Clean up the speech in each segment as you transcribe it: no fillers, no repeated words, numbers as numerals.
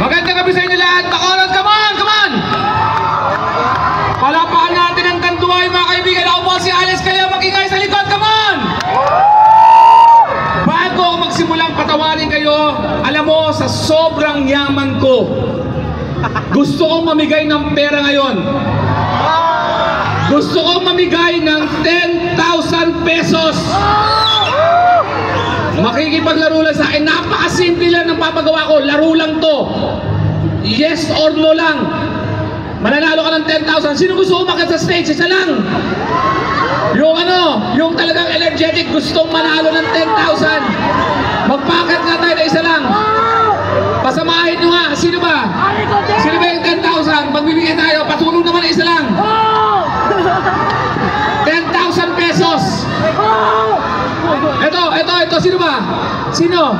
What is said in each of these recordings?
Magandang gabi sa inyo lahat. Bacolod, come on, come on! Palapakan natin ang kanduhay mga kaibigan. Ako po si Alex, kaya mag-ingay sa likod, come on! Bago ako magsimulang patawarin kayo, alam mo, sa sobrang yaman ko, gusto kong mamigay ng pera ngayon. Gusto kong mamigay ng 10,000 pesos. Makikipaglaro lang sa akin. Napakasimple lang ng papagawa ko. Laro lang to. Yes or no lang. Mananalo ka ng 10,000. Sino gusto umakyat sa stage? Isa lang. Yung yung talagang energetic, gustong manalo ng 10,000. Magpakyat nga tayo na isa lang. Pasamahin nyo nga. Sino ba? Sino ba yung 10,000? Magbibigay tayo. Patulong naman na isa lang. 10,000 pesos. Ito. Sino ba? Sino?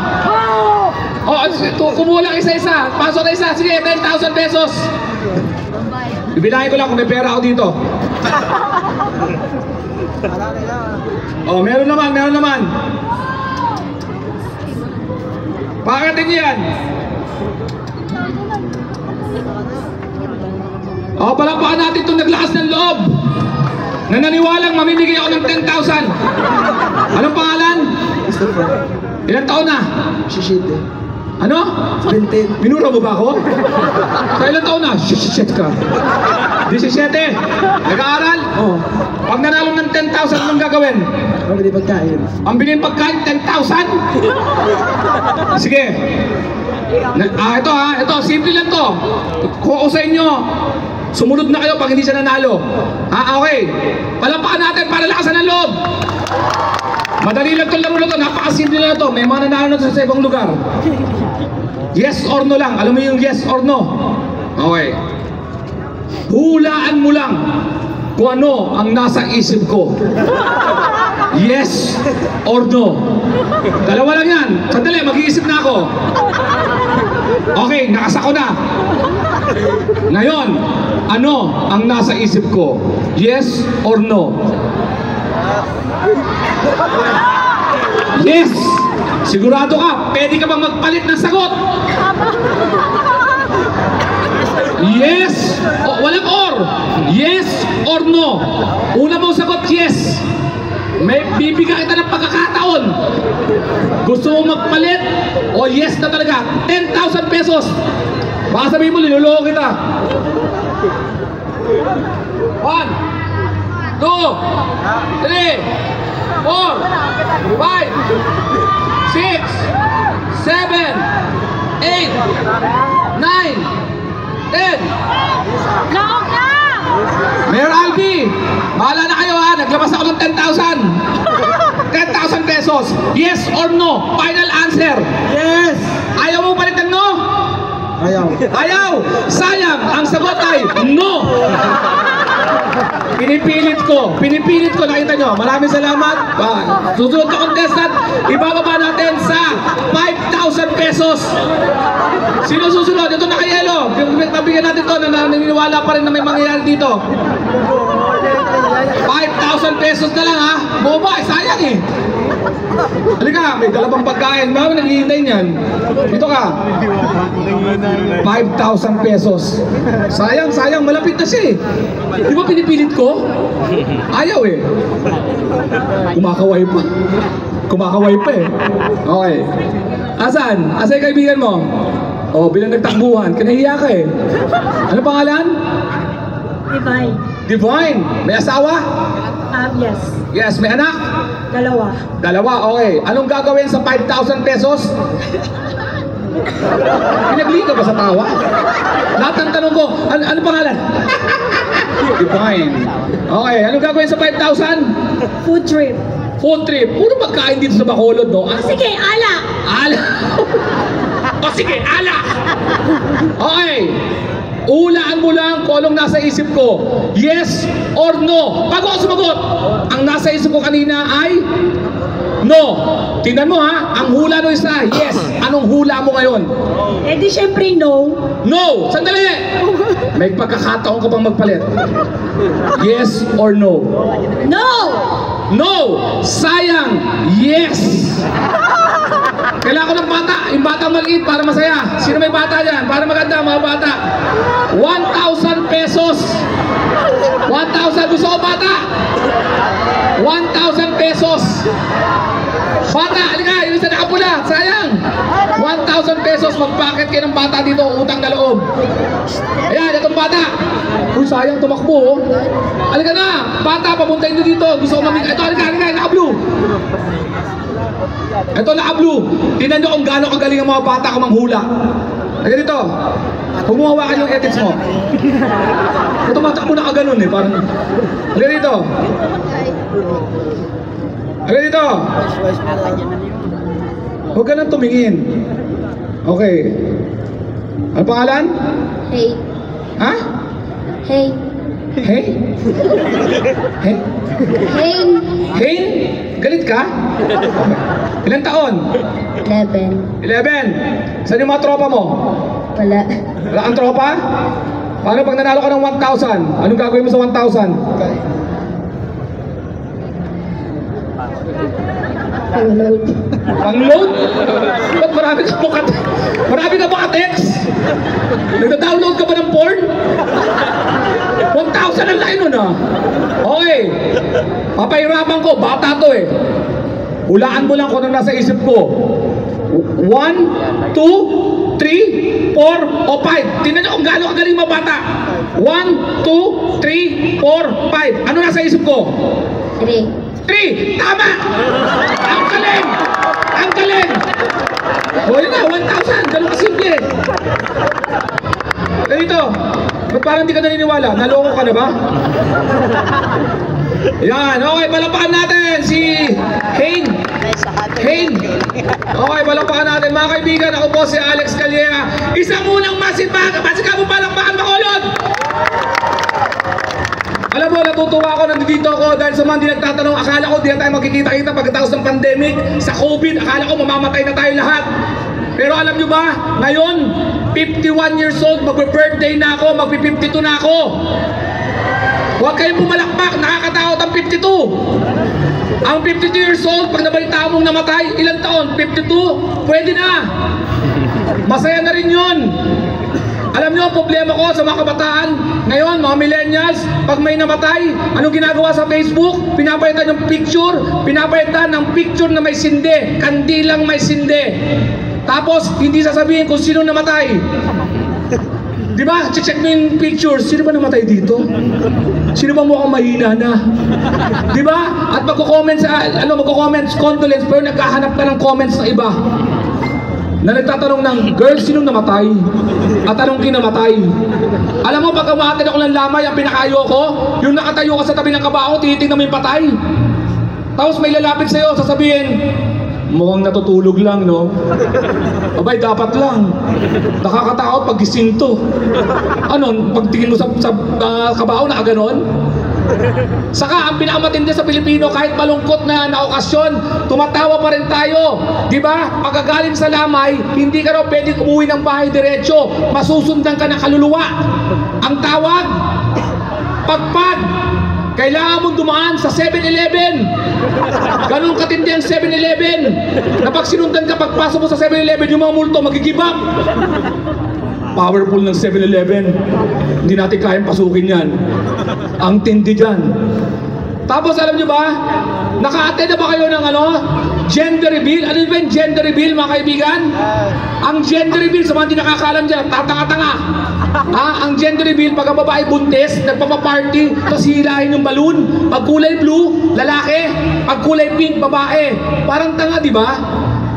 Kumulang isa-isa. Pasok na isa. Sige, 10,000 pesos. Ibilahin ko lang kung may pera ako dito. Meron naman. Pakatin niyo yan. Palakpakan natin itong naglakas ng loob. Na naniwalang mamimigay ako ng 10,000. Anong pangalan? Ilang taon na? 17. Ano? 17. Minura mo ba ako? Sa ilang taon na? Shit ka. 17. Nag-aaral? Oo. Pag nanalo ng 10,000, anong gagawin? Pambili pagkain. Ang bilhin pagkain, 10,000? Sige. Ito, simple lang to. Kung ako sa inyo, sumunod na kayo pag hindi siya nanalo. Okay. Palampakan natin para lakasan ng loob. Madali lang itong laro na ito. Napakasimple na ito. May mga nanalo na sa ibang lugar. Yes or no lang. Alam mo yung yes or no? Okay. Hulaan mo lang kung ano ang nasa isip ko. Yes or no. Dalawa lang yan. Sandali, mag-iisip na ako. Okay, nakasako na. Ngayon, ano ang nasa isip ko? Yes or no? Yes! Sigurado ka? Pwede ka bang magpalit ng sagot? Yes! Walang or! Yes or no? Una mong sagot, yes! May bibigyan kita ng pagkakataon. Gusto mo magpalit? O yes na talaga? 10,000 pesos! Baka sabihin mo, linuloko kita. 1, 2, 3, 4, 5, 6, 7, 8, 9, 10. Laok na! Mayor Albi, bahala na kayo ha. Naglabas ako ng 10,000. 10,000 pesos. Yes or no? Final answer. Yes! Ayaw mo palit ng no? Ayaw! Sayang! Ang sagot ay no! Pinipilit ko, nakita nyo. Maraming salamat. Susunod na contestant, ibababa natin sa 5,000 pesos. Sino susunod? Ito naka-yellow. Nabigyan natin ito na naniniwala pa rin na may mangyayari dito. 5,000 pesos na lang ha. Boba, sayang eh. Halika, may dalawang pagkain. Mami, naghihintay niyan. Dito ka. 5,000 pesos. Sayang, malapit na siya eh. Di ba pinipilit ko? Ayaw eh. Kumakaway pa eh. Okay. Asan yung kaibigan mo? Bilang nagtakbuhan. Kinahiya ka eh. Ano pangalan? Divine. May asawa? Yes. Yes, may anak? Dalawa, okay. Anong gagawin sa 5,000 pesos? Pinagli ka ba sa tawa? Lahat ng tanong ko, ano pangalan? Divine. Okay, anong gagawin sa 5,000? Food trip. Puro pagkain dito sa Bacolod, no? Sige, alak! Sige, alak! Okay. Ulaan mo lang kung anong nasa isip ko. Yes or no. Bago ako sumagot, ang nasa isip ko kanina ay no. Tingnan mo ha, ang hula no isa, yes. Anong hula mo ngayon? Di syempre no. No! Sandali! May pagkakataon ka bang magpalit? Yes or no? No! No! Sayang! Yes! Kailangan ko ng bata. Yung bata maliit para masaya. Sino may bata dyan? Para maganda mga bata. 1,000 pesos. 1,000. Gusto ko bata. 1,000 pesos. Bata, halika. Yung isa nakapula. Sayang. 1,000 pesos. Mag-packet kayo ng bata dito. Utang na loob. Ayan, itong bata. Uy, sayang tumakbo. Halika na. Bata, papuntahin nyo dito. Gusto ko mamig... Ito, halika. Naka-blue. Ito, naka-blue. Tingnan nyo kung gaano kagaling ang mga bata kung manghula. Halika dito. Huwag mo hawakan yung edits mo. Ito, matakbo na kaganon eh. Parang... Halika dito. Halika dito. Huwag ka nang tumingin. Okay. Ano pangalan? Hey. Ha? Hey. Hey? Hey? Hey. Hey? Galit ka? Ilang taon? 11. 11. Saan yung mga tropa mo? Wala. Wala kang tropa? Paano pag nanalo ka ng 1,000? Anong gagawin mo sa 1,000? Pang-load. Pang-load? Ba't marami ka ba ka-text? Nagda-download ka ba ng porn? 1,000 ang laki nun ah. Okay. Papahirapan ko, bata to eh. Hulaan mo lang kung ano nasa isip ko. 1, 2, 3, 4, o 5. Tingnan nyo kung gaano kagaling mga bata. 1, 2, 3, 4, 5. Ano nasa isip ko? 3. 3! Tama! Ang galing! Ang galing! O yun na, 1,000. Ganun kasimple. Ganito. Ba't parang hindi ka naniniwala? Naloko ka na ba? Yan. Okay, palapakan natin si Hayne. Okay, palapakan natin. Mga kaibigan, ako po si Alex Calleja. Isang munang masipag. Masikabong palakpakan, makulot! Alam mo, natutuwa ako, nandito ako dahil sa mga hindi nagtatanong, akala ko di na tayo magkikita-kita pagkatapos ng pandemic, sa COVID, akala ko mamamatay na tayo lahat. Pero alam nyo ba, ngayon, 51 years old, mag-birthday na ako, mag-52 na ako. Huwag kayong pumalakpak, nakakatakot ang 52. Ang 52 years old, pag nabalita mong namatay, ilang taon? 52? Pwede na. Masaya na rin yun. Alam nyo, ang problema ko sa mga kabataan, ngayon, mga millennials, pag may namatay, anong ginagawa sa Facebook? Pinapalitan yung picture, pinapalitan ng picture na may sinde, kandilang may sinde. Tapos, hindi sasabihin kung sino namatay. Di ba? Check mo yung pictures, sino ba namatay dito? Sino ba mukhang mahina na? Di ba? At magko-comment sa, magko-comment condolence, pero naghahanap ka ng comments na iba. Na nagtatanong ng, girl, sinong namatay? At anong kinamatay? Alam mo, pag umahatid ako ng lamay, ang pinakayo ko, yung nakatayo ka sa tabi ng kabao, tinitingnan mo yung patay. Tapos may lalapit sa'yo, sasabihin, mukhang natutulog lang, no? Abay, dapat lang. Nakakatakot pag gising to. Ano, pagtingin mo sa kabao, nakaganon? Saka ang pinakamatindi sa Pilipino, kahit malungkot na okasyon, tumatawa pa rin tayo. Di ba? Pagkagaling sa lamay, hindi ka raw pwedeng umuwi ng bahay diretso. Masusundan ka ng kaluluwa. Ang tawag, pagpag. Kailangan mong dumaan sa 7-Eleven. Ganun katindi ang 7-Eleven. Na pag sinundan ka, pagpasok mo sa 7-Eleven, yung mga multo, mag-give up. Powerful ng 7-Eleven. Hindi natin kayang pasukin yan. Ang tindi dyan. Tapos alam nyo ba, naka-attend na ba kayo ng gender reveal? Ano ba yung gender reveal, mga kaibigan? Ang gender reveal, sa mga hindi nakakaalam dyan, tatanga-tanga. Ang gender reveal, pag ang babae buntis, nagpapaparty, tapos hilahin yung balloon. Pag kulay blue, lalaki. Pag kulay pink, babae. Parang tanga, di ba?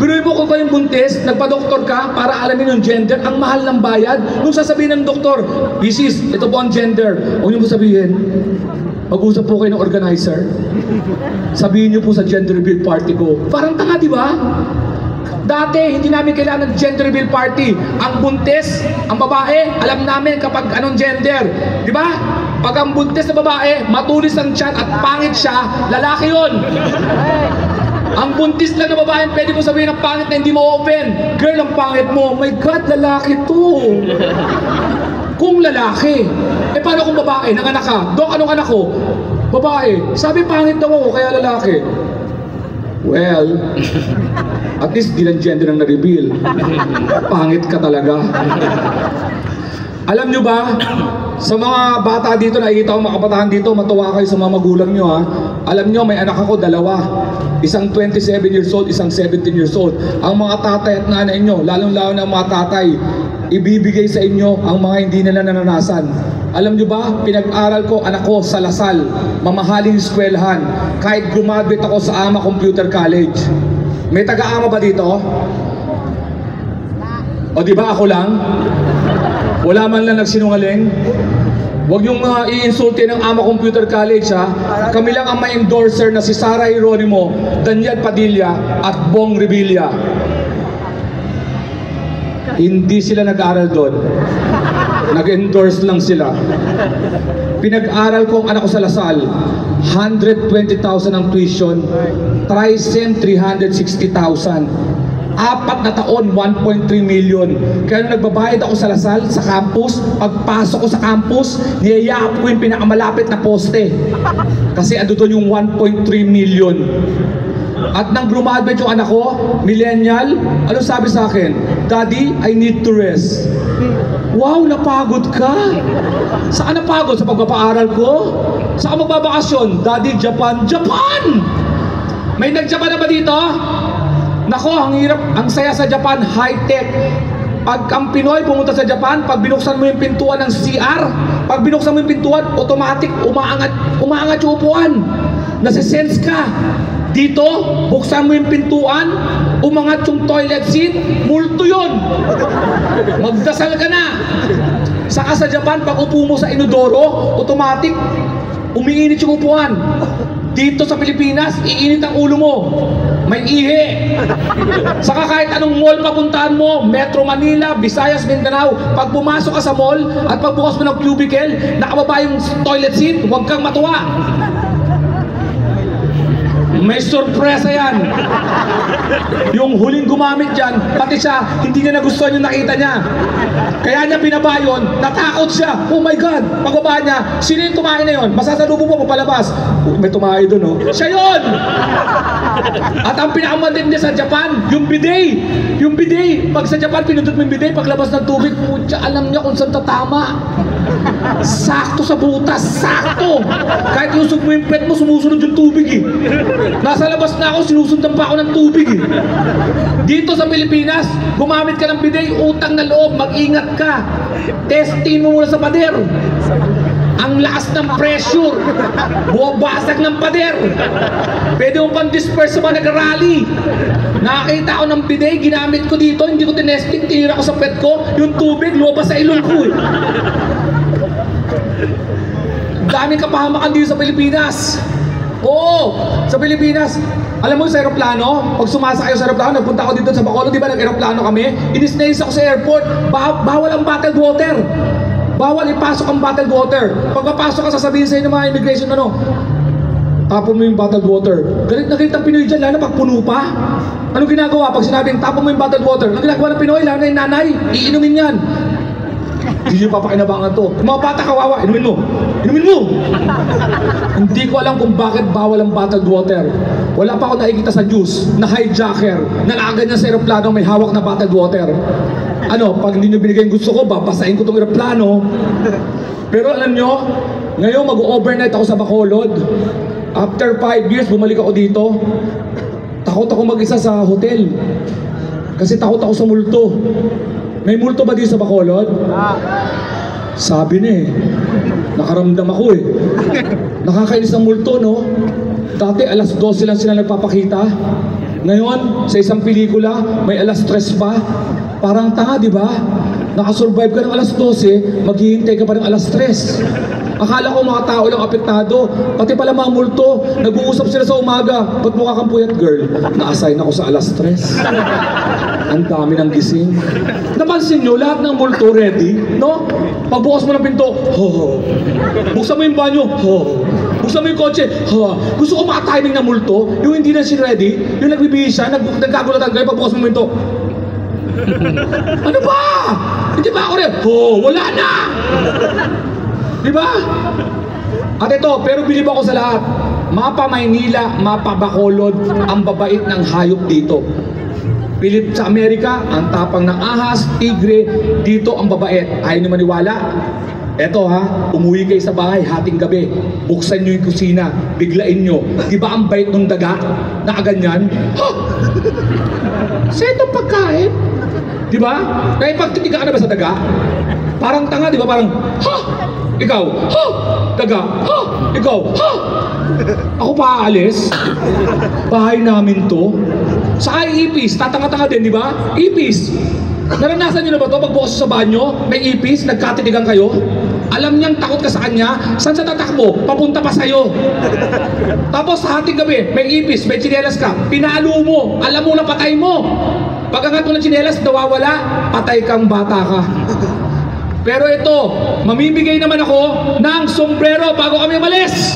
Binuhin mo kung kayong buntis, nagpa-doktor ka para alamin yung gender, ang mahal ng bayad. Nung sasabihin ng doktor, Mrs., ito po ang gender. Huwag niyo po sabihin, mag-usap po kayo ng organizer. Sabihin niyo po sa gender reveal party ko. Parang tanga, di ba? Dati, hindi namin kailangan ng gender reveal party. Ang buntis, ang babae, alam namin kapag anong gender. Di ba? Pag ang buntis na babae, matulis ang tiyan at pangit siya, lalaki yun. Ang buntis lang na babae, pwede mo sabihin ng pangit na hindi mo open. Girl, ang pangit mo. My God, lalaki to. Kung lalaki. Paano kung babae? Nanganak ka. Dok, anong anak ko? Babae. Sabi pangit daw ako, kaya lalaki. Well, At least di lang gender ang na-reveal. Pangit ka talaga. Alam nyo ba, sa mga bata dito, nakikita ko mga kabataan dito, matuwa kayo sa mga magulang nyo ha. Alam nyo, may anak ako, dalawa. Isang 27 years old, isang 17 years old. Ang mga tatay at nanay nyo, lalong-lalo na ang mga tatay, ibibigay sa inyo ang mga hindi nila naranasan. Alam nyo ba, pinag-aral ko anak ko sa Lasal, mamahaling eskwelahan, kahit graduate ako sa AMA Computer College. May taga-AMA ba dito? O di ba ako lang? Wala man lang nagsinungaling. Huwag yung i-insulti ng AMA Computer College ha. Kami lang ang may endorser na si Sara Hieronimo, Daniel Padilla at Bong Revilla. Hindi sila nag-aaral doon. Nag-endorse lang sila. Pinag-aral ko ang anak ko sa Lasal. 120,000 ang tuition. Tricem 360,000. 4 na taon, 1.3 million. Kaya nung nagbabayad ako sa Lasal, sa campus, pagpasok ko sa campus, niyayap ko yung pinakamalapit na poste. Kasi ando doon yung 1.3 million. At nang graduate yung anak ko, millennial, ano sabi sa akin? Daddy, I need to rest. Wow, napagod ka. Saan napagod? Sa pagpapaaral ko? Saan magbabakasyon? Daddy, Japan. Japan! May nag-Japan na ba dito? Nako, ang hirap, ang saya sa Japan, high-tech. Pag ang Pinoy pumunta sa Japan, pag binuksan mo yung pintuan ng CR, pag binuksan mo yung pintuan, automatic, umaangat yung upuan. Nasisense ka. Dito, buksan mo yung pintuan, umangat yung toilet seat, multo yun. Magdasal ka na. Saka sa Japan, pag upo mo sa inodoro, automatic, umiinit yung upuan. Dito sa Pilipinas, iinit ang ulo mo. May ihi. Saka kahit anong mall papuntahan mo, Metro Manila, Visayas, Mindanao, pag pumasok ka sa mall at pagbukas mo ng cubicle, nakababa yung toilet seat, huwag kang matuwa. May sorpresa yan. Yung huling gumamit dyan, pati siya, hindi niya nagustuhan yung nakita niya. Kaya niya binaba yun, natakot siya. Oh my God! Pagbaba niya, sino yung tumahi na yun? Masasalubong mo papalabas. May tumahi doon, oh. Siya yun! At ang pinakamatindi sa Japan, yung bidet. Yung bidet. Pag sa Japan, pinundot mo yung bidet, paglabas ng tubig, putya, alam niya kung saan tatama. Sakto sa butas, sakto! Kahit lusog mo yung pet mo, sumusunod yung tubig eh. Nasa labas na ako, sinusundan pa ako ng tubig eh. Dito sa Pilipinas, gumamit ka ng bidet, utang na loob, mag-ingat ka. Testing mo muna sa pader. Ang lakas ng pressure, buwabasag ng pader. Pwede mo pang disperse sa mga nag-rally. Nakakita ako ng bidet, ginamit ko dito, hindi ko tinesting, tinira ko sa pet ko, yung tubig, lumabas sa ilong ko eh. Daming kapahamakan dito sa Pilipinas. Oo, sa Pilipinas. Alam mo sa aeroplano, pag sumasakay ako sa aeroplano, nagpunta ako dito sa Bacolod, di ba nag-aeroplano kami? Inisnays ako sa airport, bawal ang bottled water. Bawal ipasok ang bottled water. Pag papasok ka, sasabihin sa inyo mga immigration, ano, tapon mo yung bottled water. Galit na galit ang Pinoy dyan, lalo pag puno pa. Anong ginagawa pag sinabing tapon mo yung bottled water? Anong ginagawa ng Pinoy, lalo na yung nanay, iinumin yan. Hindi nyo papakinabangan to. Yung mga bata kawawa, inumin mo. Inumin mo! Hindi ko alam kung bakit bawal ang bottled water. Wala pa ako nakikita sa news na hijacker na nakaganyan sa aeroplano may hawak na bottled water. Ano, pag hindi nyo binigay yung gusto ko, babasahin ko itong aeroplano. Pero alam nyo, ngayon mag-overnight ako sa Bacolod. After 5 years, bumalik ako dito. Takot ako mag-isa sa hotel. Kasi takot ako sa multo. May multo ba dito sa Bacolod? Sabi na eh. Nakaramdam ako eh. Nakakainis ng multo, no? Dati alas 12 lang sila nagpapakita. Ngayon, sa isang pelikula, may alas 3 pa. Parang tanga, di ba? Nakasurvive ka ng alas 12, maghihintay ka pa ng alas 3. Akala ko mga tao lang apektado. Pati pala mga multo, nag-uusap sila sa umaga. Ba't mukha kang puyat, girl? Na-assign ako sa alas 3. Ang dami ng gising. Napansin nyo, lahat ng multo ready, no? Pagbukas mo ng pinto, ho. Buksan mo yung banyo, ho. Buksan mo yung kotse, ho. Gusto ko maka-timing ng multo, yung hindi na siya ready, yung nagbibihis siya, nagkagulatan kayo, pagbukas mo yung pinto. Ano ba? Hindi ba ako rin? Ho, wala na! Di ba? At ito, pero bilib ako sa lahat. Mapa Maynila, mapa Bacolod, ang babait ng hayop dito. Philip sa Amerika, ang tapang ng ahas, tigre, dito ang babait. Ayaw nyo maniwala? Eto ha, umuwi kayo sa bahay, hating gabi, buksan nyo yung kusina, biglain nyo. Di ba ang bait ng daga? Nakaganyan? Ha? Sa itong pagkain? Di ba? Naipagtitiga ka na ba sa daga? Parang tanga, di ba? Parang, ha? Ikaw, ha? Daga, ha? Ikaw, ha? Ako pa aalis? Bahay namin to. Saka yung ipis, tatanga-tanga din, di ba? Ipis. Naranasan nyo na ba ito? Pagbukas sa banyo, may ipis, nagkatitigan kayo? Alam niyang takot ka sa kanya, saan sa tatakbo? Papunta pa sa'yo. Tapos sa hating gabi, may ipis, may tsinelas ka, pinalo mo, alam mo na patay mo. Pag angat mo ng tsinelas, nawawala, patay kang bata ka. Pero ito, mamimigay naman ako ng sombrero bago kami umalis.